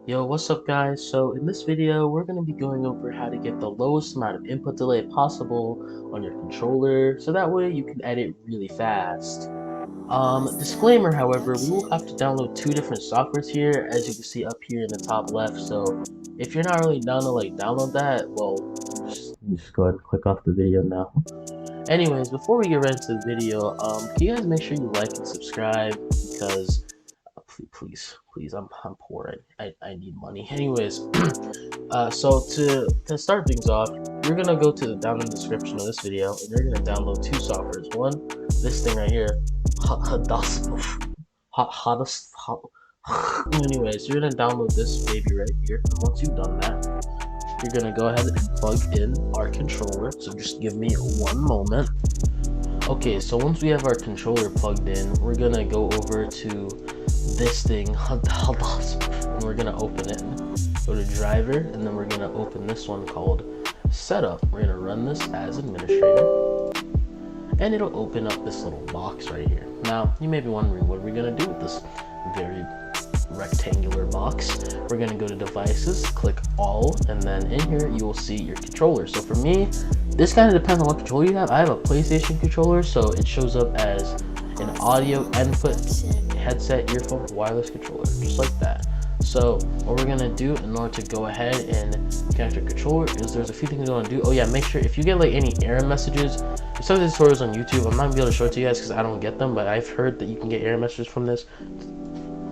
Yo, what's up guys? So in this video, we're going to be going over how to get the lowest amount of input delay possible on your controller, so that way you can edit really fast. Disclaimer, however, we will have to download two different softwares here, as you can see up here in the top left, so if you're not really down to download that, well, just go ahead and click off the video now. Anyways, before we get right into the video, can you guys make sure you like and subscribe, because please, I'm poor. I need money. Anyways, so to start things off, you're gonna go to down in the description of this video, and you're gonna download two softwares. One, this thing right here, anyways, you're gonna download this baby right here. And once you've done that, you're gonna go ahead and plug in our controller. So just give me one moment. Okay, so once we have our controller plugged in, we're gonna go over to this thing, and we're gonna open it. Go to driver, and then we're gonna open this one called setup. We're gonna run this as administrator, and it'll open up this little box right here. Now, you may be wondering, what are we gonna do with this very rectangular box? We're gonna go to devices, click all, and then in here you will see your controller. So for me, this kind of depends on what controller you have. I have a PlayStation controller, so it shows up as an audio input headset earphone wireless controller, just like that. So what we're gonna do in order to go ahead and connect your controller is there's a few things you want to do. Oh yeah, make sure if you get any error messages, some of the tutorials on YouTube, I'm not gonna be able to show it to you guys because I don't get them, but I've heard that you can get error messages from this.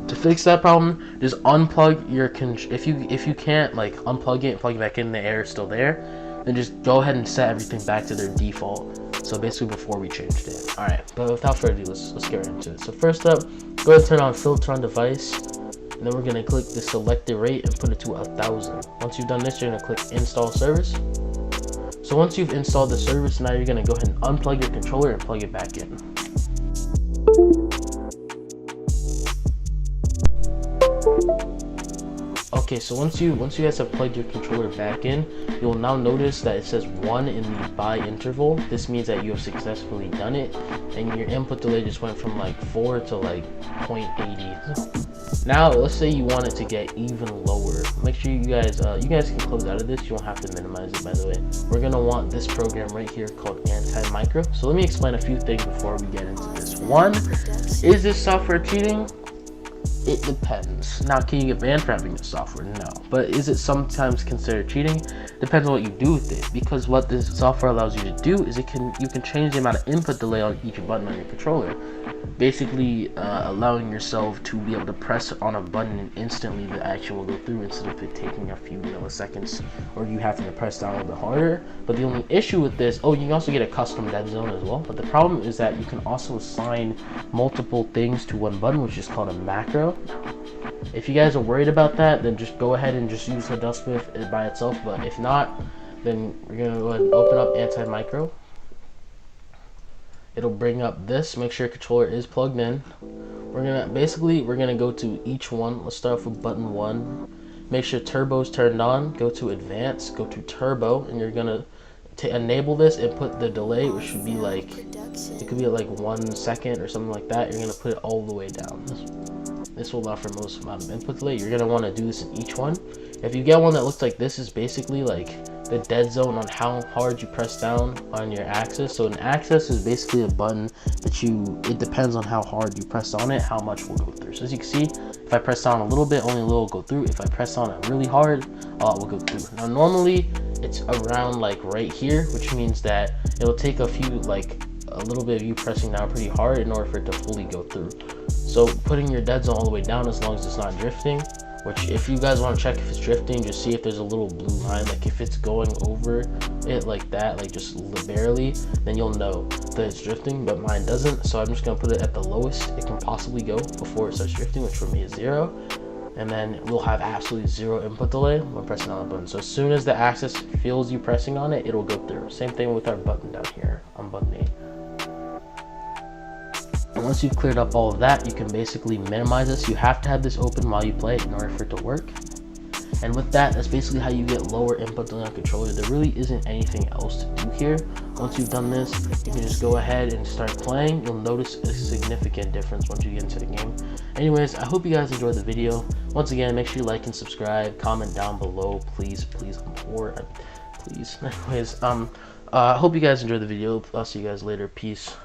To fix that problem, just unplug your if you can't unplug it and plug it back in, the error is still there, then just go ahead and set everything back to their default. So basically before we changed it. Alright, but without further ado, let's get right into it. So first up, go ahead and turn on filter on device, and then we're gonna click the selected rate and put it to 1000. Once you've done this, you're gonna click install service. So once you've installed the service, now you're gonna go ahead and unplug your controller and plug it back in. Okay, so once you guys have plugged your controller back in, you'll now notice that it says 1 in the by interval. This means that you have successfully done it, and your input delay just went from 4 to 0.80. Now let's say you want it to get even lower. Make sure you guys can close out of this. You don't have to minimize it, by the way. We're gonna want this program right here called anti-micro. So let me explain a few things before we get into this. One, is this software cheating? It depends. Now, can you get banned for having this software? No. But is it sometimes considered cheating? Depends on what you do with it. Because what this software allows you to do is you can change the amount of input delay on each button on your controller. Basically, allowing yourself to be able to press on a button and instantly the action will go through instead of it taking a few milliseconds or you having to press down a little bit harder. But the only issue with this, you can also get a custom dead zone as well. But the problem is that you can also assign multiple things to one button, which is called a macro. If you guys are worried about that, then just go ahead and just use the dustsmith by itself. But if not, then we're gonna go ahead and open up anti-micro. It'll bring up this. Make sure your controller is plugged in. We're gonna go to each one. Let's start off with button 1. Make sure turbo is turned on. Go to advanced. Go to turbo, and you're gonna enable this and put the delay, which should be it could be at 1 second or something like that. You're gonna put it all the way down. This will allow for most amount of input delay. You're gonna want to do this in each one. If you get one that looks like this, is basically the dead zone on how hard you press down on your axis. So an axis is basically a button that it depends on how hard you press on it, how much will go through. So as you can see, if I press down a little bit, only a little will go through. If I press on it really hard, a lot will go through. Now normally it's around right here, which means that it'll take a few a little bit of you pressing down pretty hard in order for it to fully go through. So putting your dead zone all the way down, as long as it's not drifting, which if you guys want to check if it's drifting, just see if there's a little blue line, if it's going over it like that, just barely, then you'll know that it's drifting, but mine doesn't. So I'm just gonna put it at the lowest it can possibly go before it starts drifting, which for me is 0. And then we'll have absolutely 0 input delay when pressing on the button. So as soon as the axis feels you pressing on it, it'll go through. Same thing with our button down here on button 8. And once you've cleared up all of that, you can basically minimize this. You have to have this open while you play it in order for it to work. And with that, that's basically how you get lower input delay on controller. There really isn't anything else to do here. Once you've done this, you can just go ahead and start playing. You'll notice a significant difference once you get into the game. Anyways, I hope you guys enjoyed the video. Once again, make sure you like and subscribe, comment down below, please, please, please. Anyways, I hope you guys enjoyed the video. I'll see you guys later. Peace.